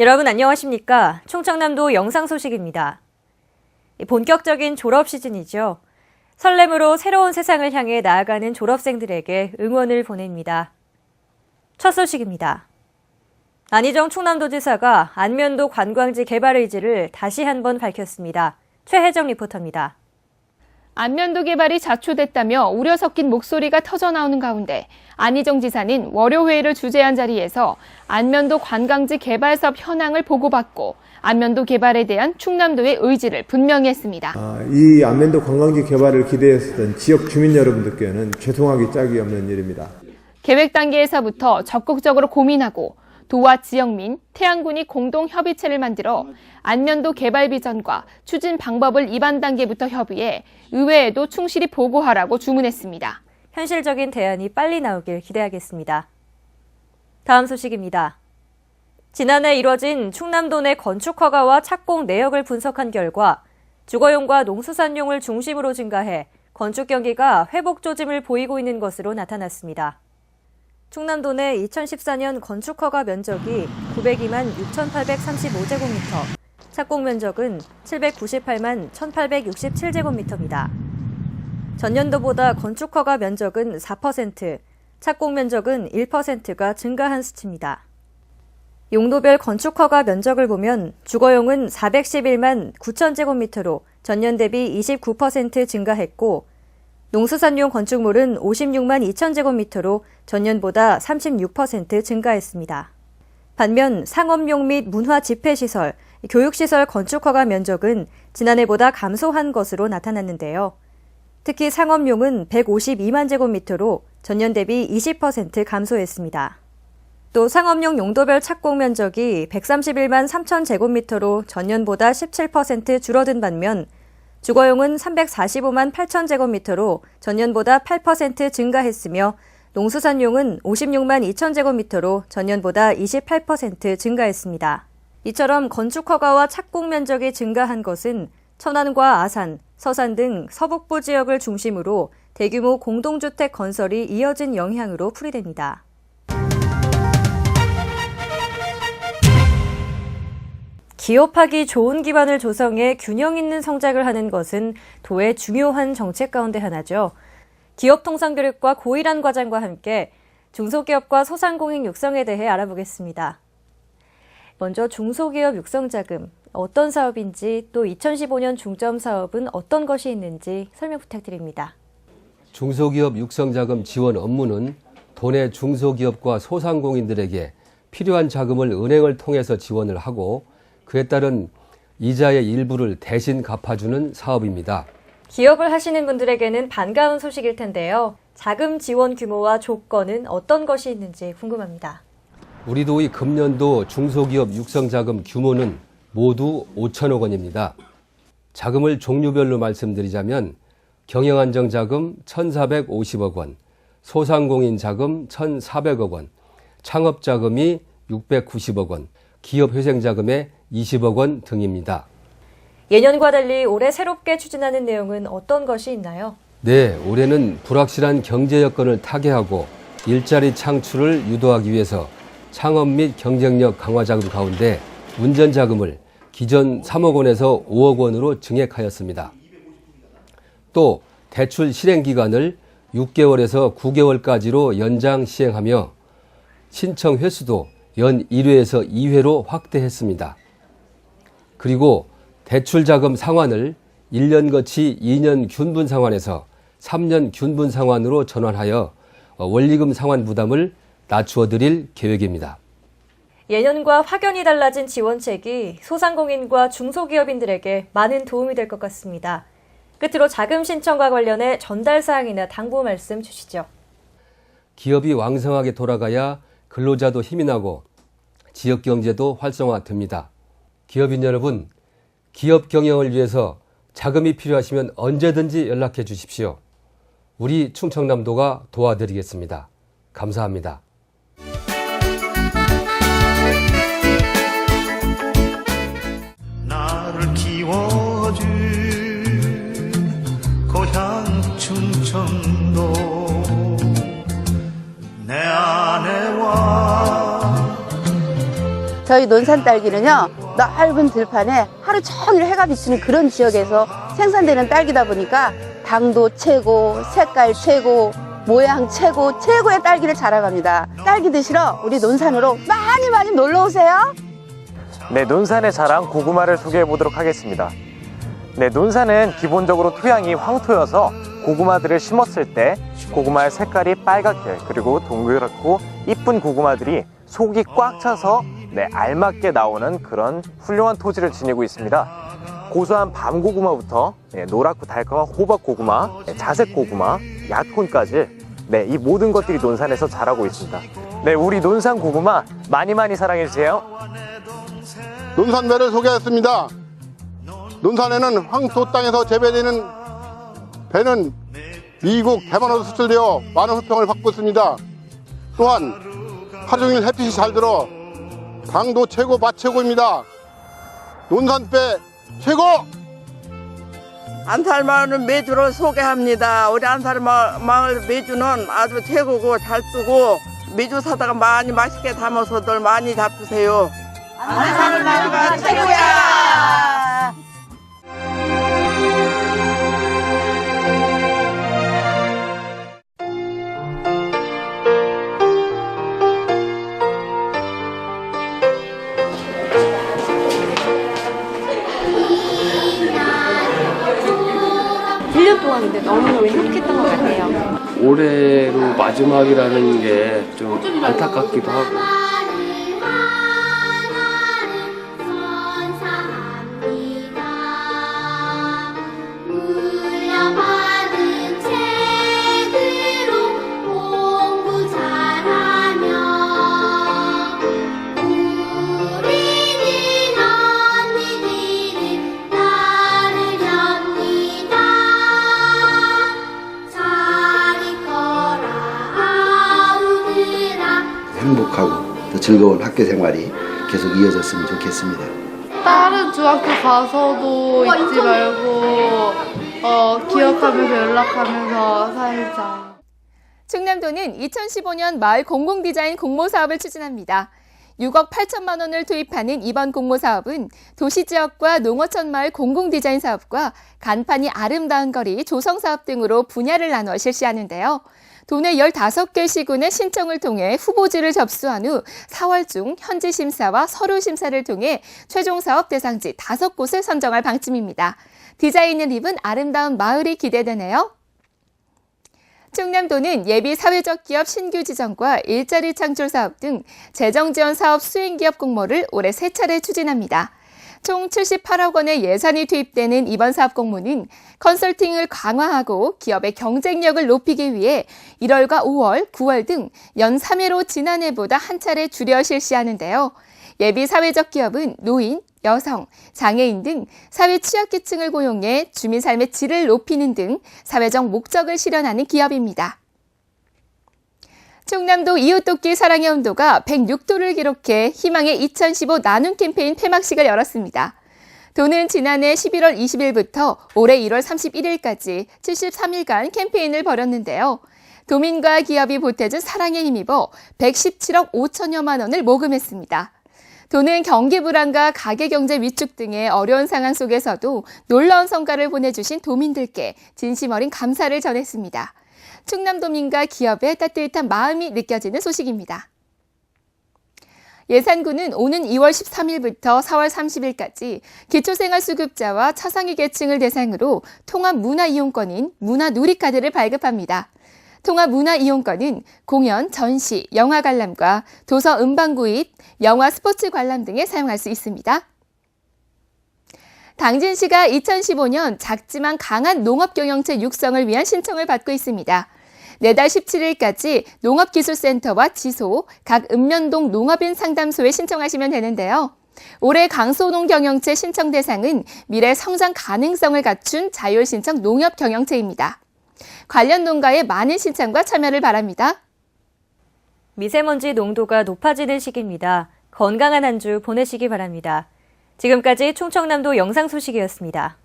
여러분 안녕하십니까? 충청남도 영상 소식입니다. 본격적인 졸업 시즌이죠. 설렘으로 새로운 세상을 향해 나아가는 졸업생들에게 응원을 보냅니다. 첫 소식입니다. 안희정 충남도지사가 안면도 관광지 개발 의지를 다시 한번 밝혔습니다. 최혜정 리포터입니다. 안면도 개발이 자초됐다며 우려 섞인 목소리가 터져나오는 가운데 안희정 지사는 월요회의를 주재한 자리에서 안면도 관광지 개발 사업 현황을 보고받고 안면도 개발에 대한 충남도의 의지를 분명히 했습니다. 이 안면도 관광지 개발을 기대했던 지역 주민 여러분들께는 죄송하기 짝이 없는 일입니다. 계획 단계에서부터 적극적으로 고민하고 도와 지역민, 태안군이 공동 협의체를 만들어 안면도 개발 비전과 추진 방법을 입안 단계부터 협의해 의회에도 충실히 보고하라고 주문했습니다. 현실적인 대안이 빨리 나오길 기대하겠습니다. 다음 소식입니다. 지난해 이뤄진 충남도 내 건축 허가와 착공 내역을 분석한 결과 주거용과 농수산용을 중심으로 증가해 건축 경기가 회복 조짐을 보이고 있는 것으로 나타났습니다. 충남도 내 2014년 건축허가 면적이 902만 6,835제곱미터, 착공 면적은 798만 1,867제곱미터입니다. 전년도보다 건축허가 면적은 4%, 착공 면적은 1%가 증가한 수치입니다. 용도별 건축허가 면적을 보면 주거용은 411만 9,000제곱미터로 전년 대비 29% 증가했고 농수산용 건축물은 56만 2,000제곱미터로 전년보다 36% 증가했습니다. 반면 상업용 및 문화 집회시설, 교육시설 건축허가 면적은 지난해보다 감소한 것으로 나타났는데요. 특히 상업용은 152만 제곱미터로 전년 대비 20% 감소했습니다. 또 상업용 용도별 착공 면적이 131만 3천 제곱미터로 전년보다 17% 줄어든 반면 주거용은 345만 8천 제곱미터로 전년보다 8% 증가했으며 농수산용은 56만 2천 제곱미터로 전년보다 28% 증가했습니다. 이처럼 건축허가와 착공 면적이 증가한 것은 천안과 아산, 서산 등 서북부 지역을 중심으로 대규모 공동주택 건설이 이어진 영향으로 풀이됩니다. 기업하기 좋은 기반을 조성해 균형 있는 성장을 하는 것은 도의 중요한 정책 가운데 하나죠. 기업통상교육과 고일한 과정과 함께 중소기업과 소상공인 육성에 대해 알아보겠습니다. 먼저 중소기업 육성자금, 어떤 사업인지 또 2015년 중점 사업은 어떤 것이 있는지 설명 부탁드립니다. 중소기업 육성자금 지원 업무는 도내 중소기업과 소상공인들에게 필요한 자금을 은행을 통해서 지원을 하고 그에 따른 이자의 일부를 대신 갚아주는 사업입니다. 기업을 하시는 분들에게는 반가운 소식일 텐데요. 자금 지원 규모와 조건은 어떤 것이 있는지 궁금합니다. 우리 도의 금년도 중소기업 육성자금 규모는 모두 5천억 원입니다. 자금을 종류별로 말씀드리자면 경영안정자금 1,450억 원, 소상공인 자금 1,400억 원, 창업자금이 690억 원, 기업회생자금의 20억 원 등입니다. 예년과 달리 올해 새롭게 추진하는 내용은 어떤 것이 있나요? 네, 올해는 불확실한 경제 여건을 타개하고 일자리 창출을 유도하기 위해서 창업 및 경쟁력 강화 자금 가운데 운전 자금을 기존 3억 원에서 5억 원으로 증액하였습니다. 또 대출 실행 기간을 6개월에서 9개월까지로 연장 시행하며 신청 횟수도 연 1회에서 2회로 확대했습니다. 그리고 대출 자금 상환을 1년 거치 2년 균분 상환에서 3년 균분 상환으로 전환하여 원리금 상환 부담을 낮추어 드릴 계획입니다. 예년과 확연히 달라진 지원책이 소상공인과 중소기업인들에게 많은 도움이 될 것 같습니다. 끝으로 자금 신청과 관련해 전달 사항이나 당부 말씀 주시죠. 기업이 왕성하게 돌아가야 근로자도 힘이 나고 지역 경제도 활성화됩니다. 기업인 여러분, 기업 경영을 위해서 자금이 필요하시면 언제든지 연락해 주십시오. 우리 충청남도가 도와드리겠습니다. 감사합니다. 나를 키워준 고향 충청도 내 아내와 저희 논산 딸기는요, 넓은 들판에 하루 종일 해가 비치는 그런 지역에서 생산되는 딸기다 보니까 당도 최고, 색깔 최고, 모양 최고, 최고의 딸기를 자랑합니다. 딸기 드시러 우리 논산으로 많이 놀러 오세요. 네, 논산의 자랑 고구마를 소개해 보도록 하겠습니다. 네, 논산은 기본적으로 토양이 황토여서 고구마들을 심었을 때 고구마의 색깔이 빨갛게 그리고 동그랗고 이쁜 고구마들이 속이 꽉 차서 알맞게 나오는 그런 훌륭한 토지를 지니고 있습니다. 고소한 밤고구마부터 노랗고 달콤한 호박고구마, 자색 고구마, 옅콘까지 이 모든 것들이 논산에서 자라고 있습니다. 네, 우리 논산 고구마 많이 사랑해 주세요. 논산배를 소개했습니다. 논산에는 황토 땅에서 재배되는 배는 미국, 대만으로 수출되어 많은 호평을 받고 있습니다. 또한 하루 종일 햇빛이 잘 들어 당도 최고, 맛 최고입니다. 논산배 최고! 안살마을 메주를 소개합니다. 우리 안살마을 메주는 아주 최고고 잘 뜨고 메주 사다가 많이 맛있게 담아서들 많이 잡수세요. 안살마을가 최고야! 동안인데 너무너무 행복했던 것 같아요. 올해로 마지막이라는 게 좀 안타깝기도 하고. 행복하고 더 즐거운 학교 생활이 계속 이어졌으면 좋겠습니다. 다른 중학교 가서도 잊지 말고 기억하면서 연락하면서 살자. 충남도는 2015년 마을 공공디자인 공모사업을 추진합니다. 6억 8천만 원을 투입하는 이번 공모사업은 도시지역과 농어촌 마을 공공디자인 사업과 간판이 아름다운 거리 조성사업 등으로 분야를 나눠 실시하는데요. 도내 15개 시군의 신청을 통해 후보지를 접수한 후 4월 중 현지 심사와 서류 심사를 통해 최종 사업 대상지 5곳을 선정할 방침입니다. 디자인을 입은 아름다운 마을이 기대되네요. 충남도는 예비 사회적 기업 신규 지정과 일자리 창출 사업 등 재정 지원 사업 수행 기업 공모를 올해 3차례 추진합니다. 총 78억 원의 예산이 투입되는 이번 사업 공모는 컨설팅을 강화하고 기업의 경쟁력을 높이기 위해 1월과 5월, 9월 등 연 3회로 지난해보다 한 차례 줄여 실시하는데요. 예비 사회적 기업은 노인, 여성, 장애인 등 사회 취약계층을 고용해 주민 삶의 질을 높이는 등 사회적 목적을 실현하는 기업입니다. 충남도 이웃돕기 사랑의 온도가 106도를 기록해 희망의 2015 나눔 캠페인 폐막식을 열었습니다. 도는 지난해 11월 20일부터 올해 1월 31일까지 73일간 캠페인을 벌였는데요. 도민과 기업이 보태준 사랑에 힘입어 117억 5천여만 원을 모금했습니다. 도는 경기 불안과 가계 경제 위축 등의 어려운 상황 속에서도 놀라운 성과를 보내주신 도민들께 진심 어린 감사를 전했습니다. 충남도민과 기업의 따뜻한 마음이 느껴지는 소식입니다. 예산군은 오는 2월 13일부터 4월 30일까지 기초생활수급자와 차상위 계층을 대상으로 통합문화이용권인 문화누리카드를 발급합니다. 통합문화이용권은 공연, 전시, 영화 관람과 도서 음반 구입, 영화 스포츠 관람 등에 사용할 수 있습니다. 당진시가 2015년 작지만 강한 농업경영체 육성을 위한 신청을 받고 있습니다. 내달 17일까지 농업기술센터와 지소, 각 읍면동 농업인 상담소에 신청하시면 되는데요. 올해 강소농경영체 신청 대상은 미래 성장 가능성을 갖춘 자율신청 농업경영체입니다. 관련 농가의 많은 신청과 참여를 바랍니다. 미세먼지 농도가 높아지는 시기입니다. 건강한 한 주 보내시기 바랍니다. 지금까지 충청남도 영상소식이었습니다.